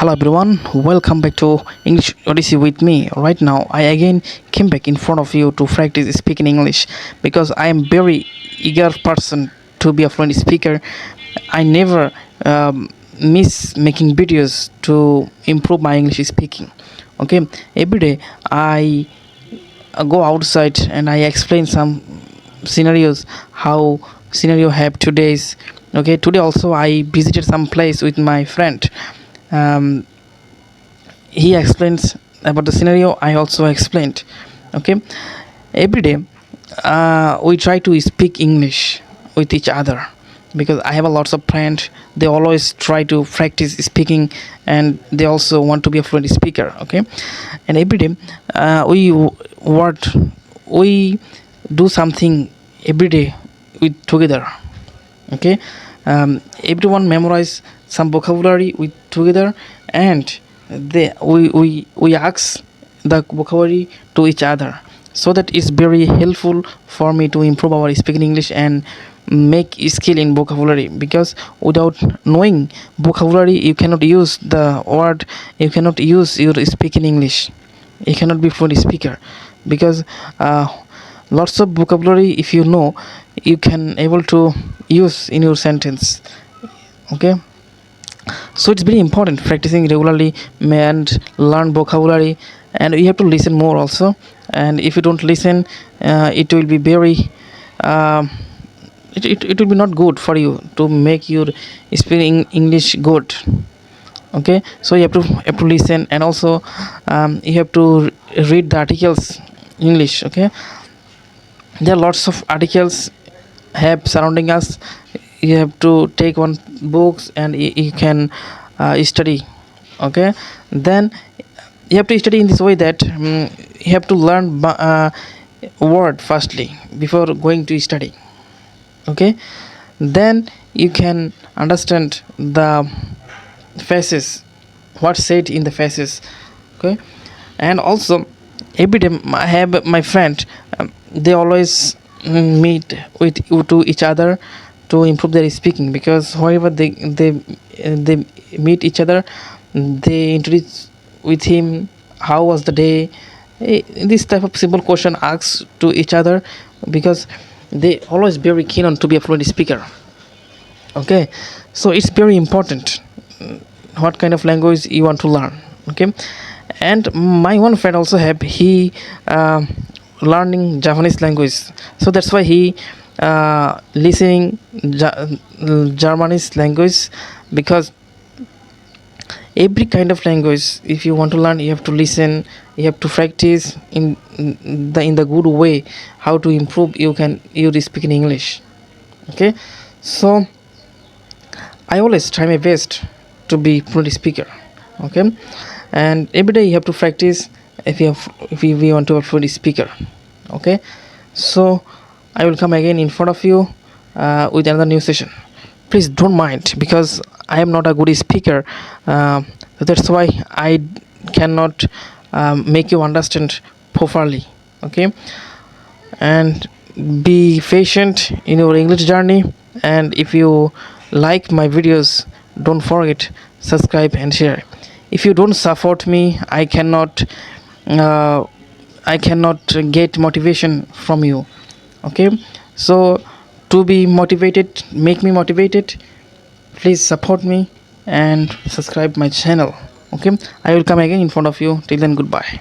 Hello everyone, welcome back to English Odyssey with me. Right now, I again came back in front of you to practice speaking English because I am very eager person to be a fluent speaker. I never miss making videos to improve my English speaking. Okay, every day I go outside and I explain some scenarios how scenario have today's. Okay, today also I visited some place with my friend. um, he explains about the scenario, I also explained. Okay, every day we try to speak English with each other because I have a lots of friends. They always try to practice speaking and they also want to be a fluent speaker. Okay, and every day what we do something every day with together. Okay, everyone memorize some vocabulary with together, and we ask the vocabulary to each other, so that it's very helpful for me to improve our speaking English and make skill in vocabulary, because without knowing vocabulary you cannot use the word, you cannot use your speaking English, you cannot be fluent speaker. Because uh, lots of vocabulary, if you know, you can able to use in your sentence. Okay, so it's very important practicing regularly and learn vocabulary, and you have to listen more also. And if you don't listen, it will be very um it will be not good for you to make your speaking English good. Okay, so you have to listen, and also you have to read the articles English. Okay, there are lots of articles have surrounding us. You have to take one books and you can study. Okay, then you have to study in this way that you have to learn word firstly before going to study. Okay, then you can understand the faces, what's said in the faces. Okay, and also every day I have my friend, they always meet with to each other to improve their speaking, because whenever they meet each other, they introduce with him how was the day. This type of simple question asked to each other, because they always very keen on to be a fluent speaker. Okay, so it's very important what kind of language you want to learn. Okay, and my one friend also have, he learning Japanese language, so that's why he listening Germanese language. Because every kind of language, if you want to learn, you have to listen, you have to practice in the good way, how to improve you can you speak in English. Okay, so I always try my best to be fluent speaker. Okay, and every day you have to practice if you want to be a fluent speaker. Okay, so I will come again in front of you with another new session. Please don't mind, because I am not a good speaker. That's why I cannot make you understand properly. Okay, and be patient in your English journey. And if you like my videos, don't forget subscribe and share. If you don't support me, uh, I cannot get motivation from you. Okay, so to be motivated, make me motivated, please support me and subscribe my channel. Okay, I will come again in front of you. Till then, goodbye.